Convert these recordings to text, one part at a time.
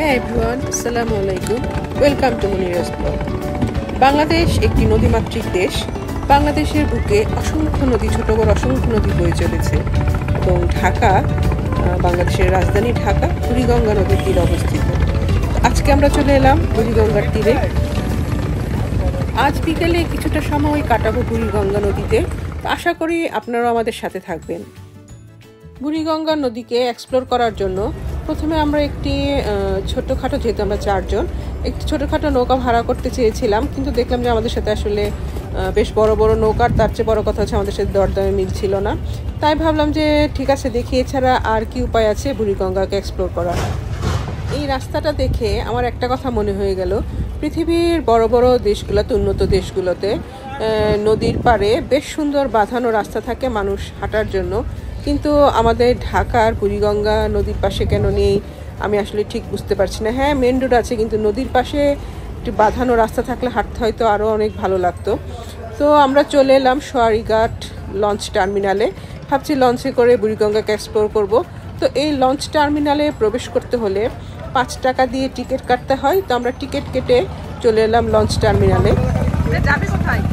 হ্যাঁ এভরিওয়ান, আসসালামু আলাইকুম। Welcome to Munira's blog. Bangladesh একটি নদীমাতৃক দেশ। বাংলাদেশের বুকে অসংখ্য নদী, ছোট বড় অসংখ্য নদী বয়ে চলেছে এবং ঢাকা, বাংলাদেশের রাজধানী ঢাকা বুড়িগঙ্গা নদীর তীরে অবস্থিত। আজকে আমরা চলে এলাম বুড়িগঙ্গার তীরে। আজ বিকেলে কিছুটা সময় কাটাবো বুড়িগঙ্গা নদীতে। আশা করি আপনারাও আমাদের সাথে থাকবেন। বুড়িগঙ্গা নদীকে এক্সপ্লোর করার জন্য প্রথমে আমরা একটি ছোটোখাটো, যেহেতু আমরা চারজন, একটি ছোটোখাটো নৌকা ভাড়া করতে চেয়েছিলাম, কিন্তু দেখলাম যে আমাদের সাথে আসলে বেশ বড় বড় নৌকার, তার চেয়ে বড় কথা হচ্ছে আমাদের সাথে দরদামে মিল ছিল না। তাই ভাবলাম যে ঠিক আছে, দেখি এছাড়া আর কি উপায় আছে বুড়িগঙ্গাকে এক্সপ্লোর করার। এই রাস্তাটা দেখে আমার একটা কথা মনে হয়ে গেল, পৃথিবীর বড় বড় দেশগুলোতে, উন্নত দেশগুলোতে নদীর পাড়ে বেশ সুন্দর বাঁধানো রাস্তা থাকে মানুষ হাঁটার জন্য, কিন্তু আমাদের ঢাকার বুড়িগঙ্গা নদীর পাশে কেন নেই আমি আসলে ঠিক বুঝতে পারছি না। হ্যাঁ, মেন রোড আছে, কিন্তু নদীর পাশে একটি বাঁধানো রাস্তা থাকলে হাঁটতে হয়তো আরও অনেক ভালো লাগতো। তো আমরা চলে এলাম সোয়ারিঘাট লঞ্চ টার্মিনালে। ভাবছি লঞ্চে করে বুড়িগঙ্গাকে এক্সপ্লোর করব। তো এই লঞ্চ টার্মিনালে প্রবেশ করতে হলে 5 টাকা দিয়ে টিকিট কাটতে হয়। তো আমরা টিকিট কেটে চলে এলাম লঞ্চ টার্মিনালে। যাবে কোথায়?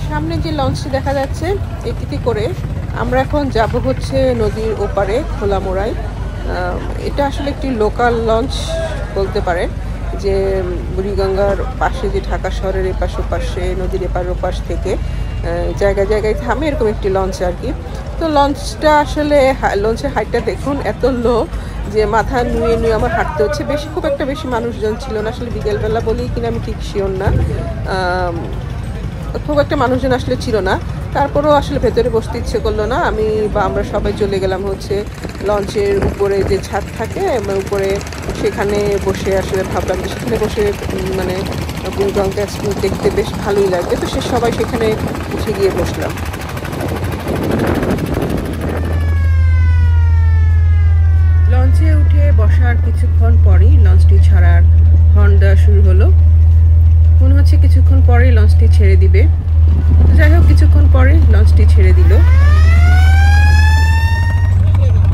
সামনে যে লঞ্চটি দেখা যাচ্ছে, এটিতে করে আমরা এখন যাব হচ্ছে নদীর ওপারে খোলামোড়ায়। এটা আসলে একটি লোকাল লঞ্চ বলতে পারেন, যে বুড়িগঙ্গার পাশে, যে ঢাকা শহরের এপাশ ওপাশে, নদীর এপার ওপাশ থেকে জায়গায় জায়গায় থামে এরকম একটি লঞ্চ আর কি। তো লঞ্চটা আসলে, লঞ্চের হাইটটা দেখুন, এত লো যে মাথা নুয়ে নুয়ে আমার হাঁটতে হচ্ছে। খুব একটা বেশি মানুষজন ছিল না, আসলে বিকেলবেলা বলেই কিনা আমি ঠিক শিওর না, খুব একটা মানুষজন আসলে ছিল না। তারপরেও আসলে ভেতরে বসতে ইচ্ছে করলো না, আমরা সবাই চলে গেলাম হচ্ছে লঞ্চের উপরে যে ছাদ থাকে উপরে, সেখানে বসে আসলে ভাবলাম যে সেখানে বসে মানে বুড়িগঙ্গা এক্সপ্লোর দেখতে বেশ ভালোই লাগবে। তো সবাই সেখানে উঠে গিয়ে বসলাম। লঞ্চে উঠে বসার কিছুক্ষণ পরেই লঞ্চটি ছাড়ার হর্ন দেওয়া শুরু হলো। মনে হচ্ছে কিছুক্ষণ পরেই লঞ্চটি ছেড়ে দিবে। যাই হোক, কিছুক্ষণ পরে লঞ্চটি ছেড়ে দিল।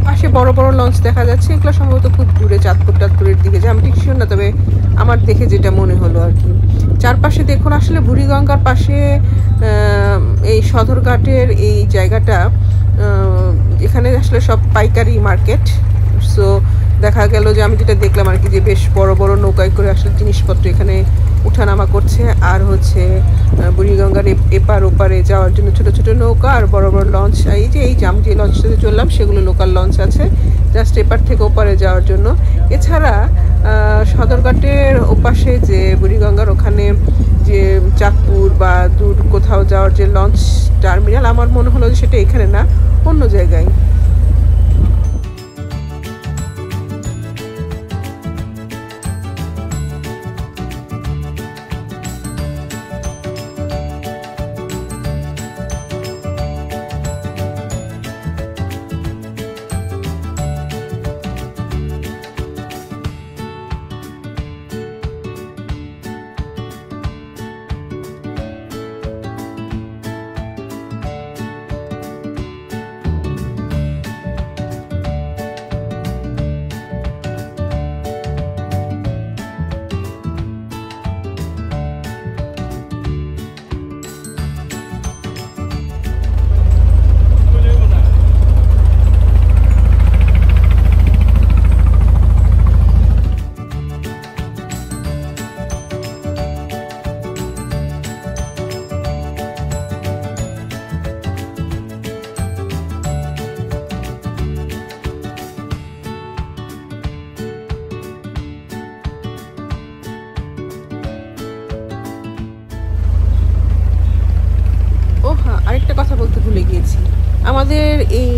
পাশে বড় বড় লঞ্চ দেখা যাচ্ছে, এগুলো সম্ভবত খুব দূরে, চাঁদপুরের দিকে, যে আমি ঠিক শিওর না, তবে আমার দেখে যেটা মনে হলো আর কি। চারপাশে দেখুন, আসলে বুড়িগঙ্গার পাশে এই সদরঘাটের এই জায়গাটা, এখানে আসলে সব পাইকারি মার্কেট। সো দেখা গেল যে আমি যেটা দেখলাম আর কি, যে বেশ বড় বড় নৌকায় করে আসলে জিনিসপত্র এখানে উঠানামা করছে। আর হচ্ছে বুড়িগঙ্গার এপার ওপারে যাওয়ার জন্য ছোট ছোট নৌকা আর বড় বড় লঞ্চ। এই যে আমি যে লঞ্চটাতে চললাম সেগুলো লোকাল লঞ্চ আছে, জাস্ট এপার থেকে ওপারে যাওয়ার জন্য। এছাড়া সদরঘাটের ওপাশে যে বুড়িগঙ্গার ওখানে যে চাঁদপুর বা দূর কোথাও যাওয়ার যে লঞ্চ টার্মিনাল, আমার মনে হলো যে সেটা এখানে না, অন্য জায়গায়। আরেকটা কথা বলতে ভুলে গিয়েছি, আমাদের এই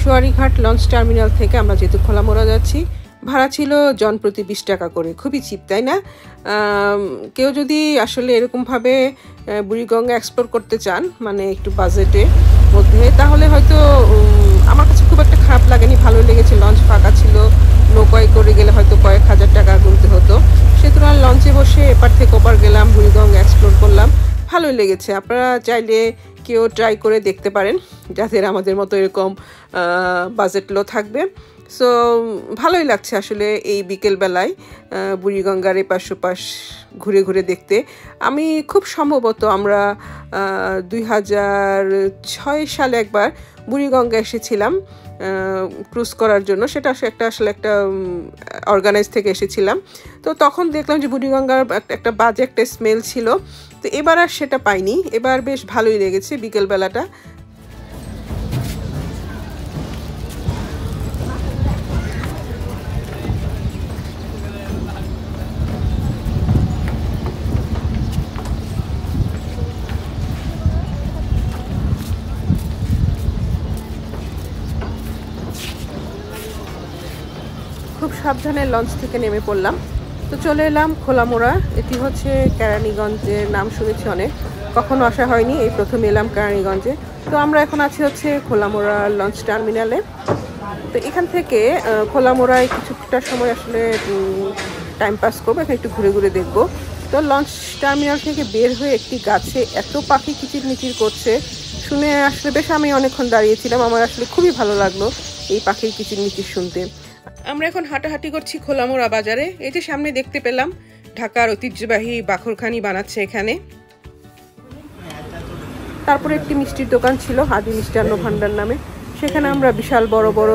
সোয়ারিঘাট লঞ্চ টার্মিনাল থেকে আমরা যেহেতু খোলামোড়া যাচ্ছি, ভাড়া ছিল জন প্রতি 20 টাকা করে। খুবই চিপ, তাই না? কেউ যদি আসলে এরকমভাবে বুড়িগঙ্গা এক্সপ্লোর করতে চান, মানে একটু বাজেটের মধ্যে, তাহলে হয়তো আমার কাছে খুব একটা খারাপ লাগেনি, ভালোই লেগেছে। লঞ্চ ফাঁকা ছিল, নৌকায় করে গেলে হয়তো কয়েক হাজার টাকা গুনতে হতো। সুতরাং লঞ্চে বসে এপার থেকে ওপার গেলাম, বুড়িগঙ্গা এক্সপ্লোর করলাম, ভালোই লেগেছে। আপনারা চাইলে কেউ ট্রাই করে দেখতে পারেন যাদের আমাদের মতো এরকম বাজেট লো থাকবে। সো ভালোই লাগছে আসলে এই বিকেলবেলায় বুড়িগঙ্গার এপাশ ওপাশ ঘুরে ঘুরে দেখতে। আমি খুব সম্ভবত আমরা 2006 সালে একবার বুড়িগঙ্গা এসেছিলাম ক্রুজ করার জন্য। সেটা আসলে একটা অর্গানাইজ থেকে এসেছিলাম। তো তখন দেখলাম যে বুড়িগঙ্গার একটা বাজে একটা স্মেল ছিল। তো এবার আর সেটা পাইনি, এবার বেশ ভালোই লেগেছে বিকেলবেলাটা। খুব সাবধানে লঞ্চ থেকে নেমে পড়লাম। তো চলে এলাম খোলামোড়া। এটি হচ্ছে কেরানীগঞ্জের, নাম শুনেছি অনেক, কখনো আসা হয়নি, এই প্রথম এলাম কেরানীগঞ্জে। তো আমরা এখন আছি হচ্ছে খোলামোড়া লঞ্চ টার্মিনালে। তো এখান থেকে খোলামোড়ায় কিছুটা সময় আসলে টাইম পাস করবো, এখানে একটু ঘুরে ঘুরে দেখবো। তো লঞ্চ টার্মিনাল থেকে বের হয়ে একটি গাছে এত পাখি কিচিরমিচির করছে, শুনে আসলে বেশ আমি অনেকক্ষণ দাঁড়িয়েছিলাম। আমার আসলে খুবই ভালো লাগলো এই পাখির কিচিরমিচির শুনতে। আমরা এখন হাঁটাহাঁটি করছি খোলামোড়া বাজারে। এই যে সামনে দেখতে পেলাম ঢাকার ঐতিহ্যবাহী বাখরখানি বানাচ্ছে এখানে। তারপরে একটি মিষ্টির দোকান ছিল আদি মিষ্টান্ন ভান্ডার নামে, সেখানে আমরা বিশাল বড় বড়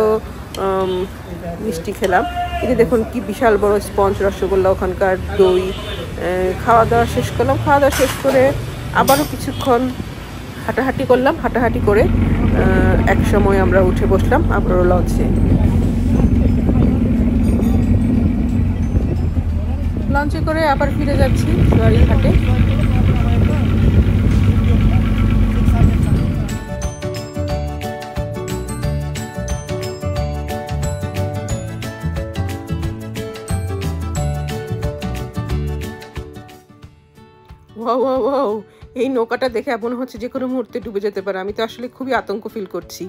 মিষ্টি খেলাম। এই যে দেখুন কি বিশাল বড় স্পঞ্জ রসগোল্লা, ওখানকার দই। খাওয়া দাওয়া শেষ করলাম। খাওয়া দাওয়া শেষ করে আবারও কিছুক্ষণ হাঁটাহাঁটি করলাম। হাঁটাহাঁটি করে এক সময় আমরা উঠে বসলাম আবারও লঞ্চে। লঞ্চে করে আবার ফিরে যাচ্ছি জোয়ারিঘাটে। ওয়াও, এই নৌকাটা দেখে মনে হচ্ছে যে কোনো মুহূর্তে ডুবে যেতে পারে। আমি তো আসলে খুবই আতঙ্ক ফিল করছি।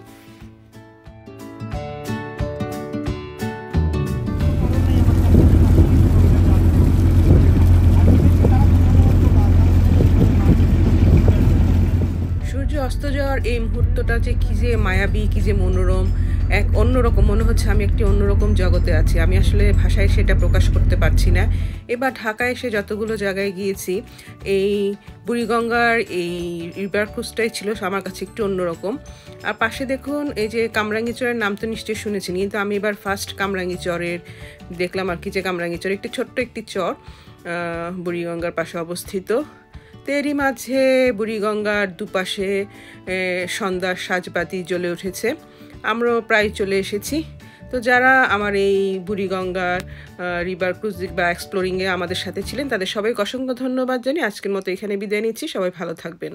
সূর্য অস্ত যাওয়ার এই মুহূর্তটা যে কি যে মায়াবী, কি যে মনোরম, এক অন্যরকম মনে হচ্ছে আমি একটি অন্যরকম জগতে আছি। আমি আসলে ভাষায় সেটা প্রকাশ করতে পারছি না। এবার ঢাকায় এসে যতগুলো জায়গায় গিয়েছি, এই বুড়িগঙ্গার এই রিভার ক্রুজটাই ছিল আমার কাছে একটু অন্যরকম। আর পাশে দেখুন এই যে কামরাঙ্গীচরের নাম তো নিশ্চয়ই শুনেছেন, কিন্তু আমি এবার ফার্স্ট কামরাঙ্গীচরের দেখলাম আর কি। যে কামরাঙ্গীচর একটি ছোট্ট একটি চর বুড়িগঙ্গার পাশে অবস্থিত। এরই মাঝে বুড়িগঙ্গার দুপাশে সন্ধ্যার সাজবাতি জ্বলে উঠেছে। আমরাও প্রায় চলে এসেছি। তো যারা আমার এই বুড়িগঙ্গার রিভার ক্রুজিং বা এক্সপ্লোরিংয়ে আমাদের সাথে ছিলেন, তাদের সবাইকে অসংখ্য ধন্যবাদ জানিয়ে আজকের মতো এখানে বিদায় নিচ্ছি। সবাই ভালো থাকবেন।